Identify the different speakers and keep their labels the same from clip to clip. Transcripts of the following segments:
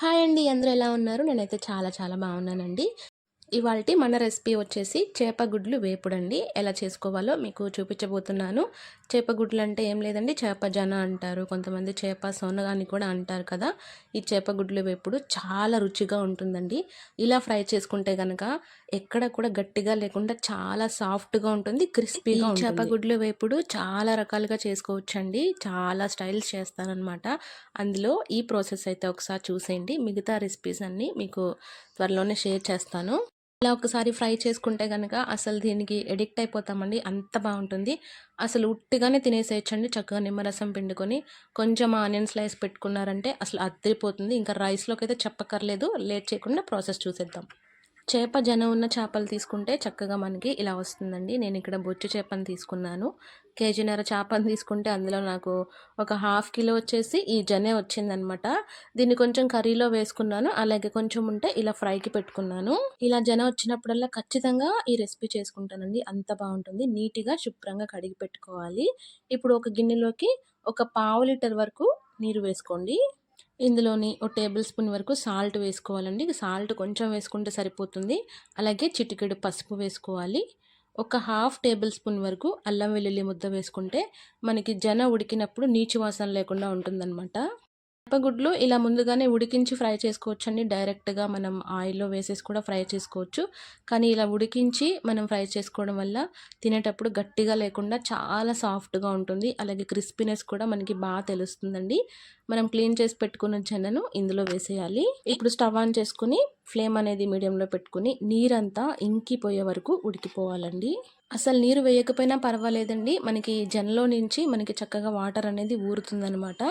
Speaker 1: Hi అండి. అందరూ ఎలా ఉన్నారు? నేనైతే చాలా చాలా బాగున్నానండి. ఇవాల్టి మన రెసిపీ వచ్చేసి చేపగుడ్లు వేపుడండి. ఎలా చేసుకోవాలో మీకు చూపించబోతున్నాను. చేపగుడ్లు అంటే ఏం లేదండి, చేప జన అంటారు, కొంతమంది చేప సొన అని కూడా అంటారు కదా. ఈ చేపగుడ్లు వేపుడు చాలా రుచిగా ఉంటుందండి. ఇలా ఫ్రై చేసుకుంటే గనక ఎక్కడ కూడా గట్టిగా లేకుండా చాలా సాఫ్ట్గా ఉంటుంది, క్రిస్పీగా ఉంటుంది. చేపగుడ్లు వేపుడు చాలా రకాలుగా చేసుకోవచ్చండి. చాలా స్టైల్స్ చేస్తారనమాట. అందులో ఈ ప్రాసెస్ అయితే ఒకసారి చూసేయండి. మిగతా రెసిపీస్ అన్నీ మీకు త్వరలోనే షేర్ చేస్తాను. ఇలా ఒకసారి ఫ్రై చేసుకుంటే గనక అసలు దీనికి ఎడిక్ట్ అయిపోతామండి. అంత బాగుంటుంది. అసలు ఉట్టిగానే తినేసేయచ్చండి. చక్కగా నిమ్మరసం పిండుకొని కొంచెం ఆనియన్ స్లైస్ పెట్టుకున్నారంటే అసలు అద్దరిపోతుంది. ఇంకా రైస్లోకి అయితే చెప్పక్కర్లేదు. లేట్ చేయకుండా ప్రాసెస్ చూసేద్దాం. చేప జన ఉన్న చేపలు తీసుకుంటే చక్కగా మనకి ఇలా వస్తుందండి. నేను ఇక్కడ బొచ్చు చేపని తీసుకున్నాను. కేజీన్నర చేపని తీసుకుంటే అందులో నాకు ఒక హాఫ్ కిలో వచ్చేసి ఈ జనే వచ్చిందనమాట. దీన్ని కొంచెం కర్రీలో వేసుకున్నాను. అలాగే కొంచెం ఉంటే ఇలా ఫ్రైకి పెట్టుకున్నాను. ఇలా జన వచ్చినప్పుడల్లా ఖచ్చితంగా ఈ రెసిపీ చేసుకుంటానండి. అంత బాగుంటుంది. నీట్గా శుభ్రంగా కడిగి పెట్టుకోవాలి. ఇప్పుడు ఒక గిన్నెలోకి ఒక పావు లీటర్ వరకు నీరు వేసుకోండి. ఇందులోని ఒక టేబుల్ స్పూన్ వరకు సాల్ట్ వేసుకోవాలండి. సాల్ట్ కొంచెం వేసుకుంటే సరిపోతుంది. అలాగే చిటికెడు పసుపు వేసుకోవాలి. ఒక హాఫ్ టేబుల్ స్పూన్ వరకు అల్లం వెల్లుల్లి ముద్ద వేసుకుంటే మనకి జన ఉడికినప్పుడు నీచు వాసన లేకుండా ఉంటుందన్నమాట. చేపగుడ్లు ఇలా ముందుగానే ఉడికించి ఫ్రై చేసుకోవచ్చండి. డైరెక్ట్గా మనం ఆయిల్లో వేసేసి కూడా ఫ్రై చేసుకోవచ్చు. కానీ ఇలా ఉడికించి మనం ఫ్రై చేసుకోవడం వల్ల తినేటప్పుడు గట్టిగా లేకుండా చాలా సాఫ్ట్గా ఉంటుంది. అలాగే క్రిస్పీనెస్ కూడా మనకి బాగా తెలుస్తుందండి. మనం క్లీన్ చేసి పెట్టుకున్న జనను ఇందులో వేసేయాలి. ఇప్పుడు స్టవ్ ఆన్ చేసుకుని ఫ్లేమ్ అనేది మీడియంలో పెట్టుకుని నీరంతా ఇంకిపోయే వరకు ఉడికిపోవాలండి. అసలు నీరు వేయకపోయినా పర్వాలేదండి. మనకి జనలో నుంచి మనకి చక్కగా వాటర్ అనేది ఊరుతుందనమాట.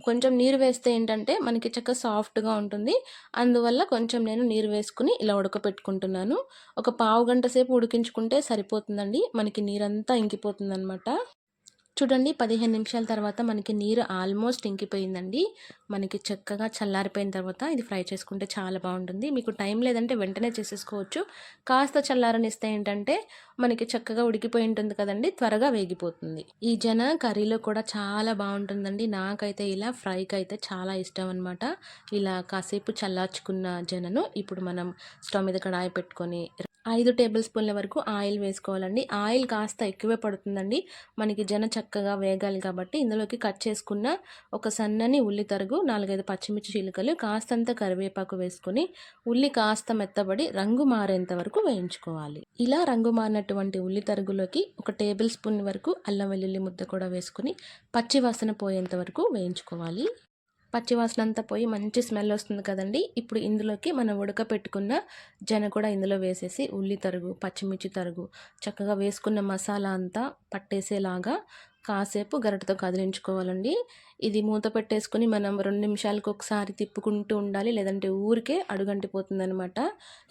Speaker 1: కొంచెం నీరు వేస్తే ఏంటంటే మనకి చక్కగా సాఫ్ట్గా ఉంటుంది. అందువల్ల కొంచెం నేను నీరు వేసుకుని ఇలా ఉడకపెట్టుకుంటున్నాను. ఒక పావు గంట సేపు ఉడికించుకుంటే సరిపోతుందండి. మనకి నీరంతా ఇంకిపోతుందనమాట. చూడండి 15 నిమిషాల తర్వాత మనకి నీరు ఆల్మోస్ట్ ఇంకిపోయిందండి. మనకి చక్కగా చల్లారిపోయిన తర్వాత ఇది ఫ్రై చేసుకుంటే చాలా బాగుంటుంది. మీకు టైం లేదంటే వెంటనే చేసేసుకోవచ్చు. కాస్త చల్లారనిస్తే ఏంటంటే మనకి చక్కగా ఉడికిపోయి ఉంటుంది కదండి, త్వరగా వేగిపోతుంది. ఈ జన కర్రీలో కూడా చాలా బాగుంటుందండి. నాకైతే ఇలా ఫ్రైకి అయితే చాలా ఇష్టం అనమాట. ఇలా కాసేపు చల్లార్చుకున్న జనను ఇప్పుడు మనం స్టవ్ మీద కడాయి పెట్టుకొని 5 టేబుల్ స్పూన్ల వరకు ఆయిల్ వేసుకోవాలండి. ఆయిల్ కాస్త ఎక్కువే పడుతుందండి. మనకి జన చక్కగా వేగాలి కాబట్టి ఇందులోకి కట్ చేసుకున్న ఒక సన్నని ఉల్లి తరుగు, 4-5 పచ్చిమిర్చి చీలికలు, కాస్తంత కరివేపాకు వేసుకొని ఉల్లి కాస్త మెత్తబడి రంగు మారేంత వరకు వేయించుకోవాలి. ఇలా రంగు మారినటువంటి ఉల్లి తరుగులోకి ఒక టేబుల్ స్పూన్ వరకు అల్లం వెల్లుల్లి ముద్ద కూడా వేసుకుని పచ్చి వాసన పోయేంత వరకు వేయించుకోవాలి. పచ్చివాసన అంతా పోయి మంచి స్మెల్ వస్తుంది కదండి. ఇప్పుడు ఇందులోకి మనం ఉడకపెట్టుకున్న జన కూడా ఇందులో వేసేసి ఉల్లి తరుగు, పచ్చిమిర్చి తరుగు చక్కగా వేసుకున్న మసాలా అంతా పట్టేసేలాగా కాసేపు గరిటతో కదిలించుకోవాలండి. ఇది మూత పెట్టేసుకుని మనం 2 నిమిషాలకు ఒకసారి తిప్పుకుంటూ ఉండాలి. లేదంటే ఊరికే అడుగంటిపోతుందనమాట.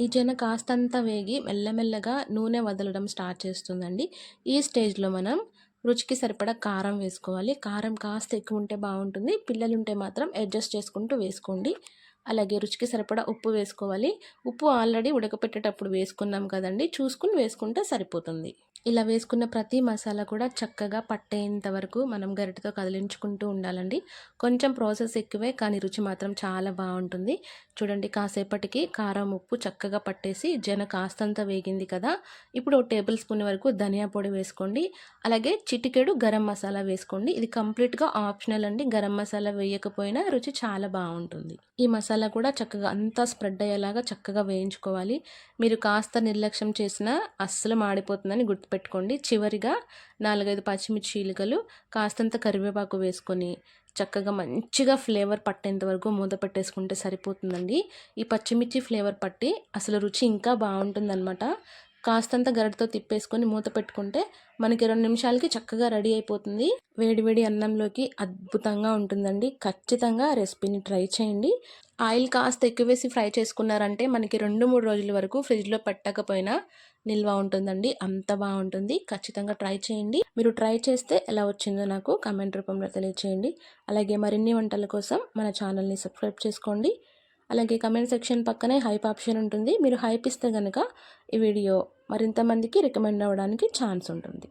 Speaker 1: ఈ జన కాస్తంత వేగి మెల్లమెల్లగా నూనె వదలడం స్టార్ట్ చేస్తుందండి. ఈ స్టేజ్లో మనం రుచికి సరిపడా కారం వేసుకోవాలి. కారం కాస్త ఎక్కువ ఉంటే బాగుంటుంది. పిల్లలు ఉంటే మాత్రం అడ్జస్ట్ చేసుకుంటూ వేసుకోండి. అలాగే రుచికి సరిపడా ఉప్పు వేసుకోవాలి. ఉప్పు ఆల్రెడీ ఉడకపెట్టేటప్పుడు వేసుకున్నాం కదండి, చూసుకుని వేసుకుంటే సరిపోతుంది. ఇలా వేసుకున్న ప్రతి మసాలా కూడా చక్కగా పట్టేంత వరకు మనం గరిటెతో కదిలించుకుంటూ ఉండాలండి. కొంచెం ప్రాసెస్ ఎక్కువే కానీ రుచి మాత్రం చాలా బాగుంటుంది. చూడండి కాసేపటికి కారం ఉప్పు చక్కగా పట్టేసి జన కాస్తంత వేగింది కదా. ఇప్పుడు 1 టేబుల్ స్పూన్ వరకు ధనియా పొడి వేసుకోండి. అలాగే చిటికెడు గరం మసాలా వేసుకోండి. ఇది కంప్లీట్గా ఆప్షనల్ అండి. గరం మసాలా వేయకపోయినా రుచి చాలా బాగుంటుంది. ఈ మసాలా కూడా చక్కగా అంతా స్ప్రెడ్ అయ్యేలాగా చక్కగా వేయించుకోవాలి. మీరు కాస్త నిర్లక్ష్యం చేసినా అస్సలు మాడిపోతుందని గుర్తుపెట్టుకోండి. చివరిగా 4-5 పచ్చిమిర్చి చీలికలు, కాస్తంత కరివేపాకు వేసుకొని చక్కగా మంచిగా ఫ్లేవర్ పట్టేంత వరకు మూత పెట్టేసుకుంటే సరిపోతుందండి. ఈ పచ్చిమిర్చి ఫ్లేవర్ పట్టి అసలు రుచి ఇంకా బాగుంటుందన్నమాట. కాస్తంత గరిటతో తిప్పేసుకొని మూత పెట్టుకుంటే మనకి 2 నిమిషాలకి చక్కగా రెడీ అయిపోతుంది. వేడివేడి అన్నంలోకి అద్భుతంగా ఉంటుందండి. ఖచ్చితంగా రెసిపీని ట్రై చేయండి. ఆయిల్ కాస్త ఎక్కువ వేసి ఫ్రై చేసుకున్నారంటే మనకి 2-3 రోజుల వరకు ఫ్రిడ్జ్లో పెట్టకపోయినా నిల్వ ఉంటుందండి. అంత బాగుంటుంది. ఖచ్చితంగా ట్రై చేయండి. మీరు ట్రై చేస్తే ఎలా వచ్చిందో నాకు కామెంట్ రూపంలో తెలియచేయండి. అలాగే మరిన్ని వంటల కోసం మన ఛానల్ని సబ్స్క్రైబ్ చేసుకోండి. అలాగే కమెంట్ సెక్షన్ పక్కనే హైప్ ఆప్షన్ ఉంటుంది. మీరు హైప్ ఇస్తే కనుక ఈ వీడియో మరింత మందికి రికమెండ్ అవ్వడానికి ఛాన్స్ ఉంటుంది.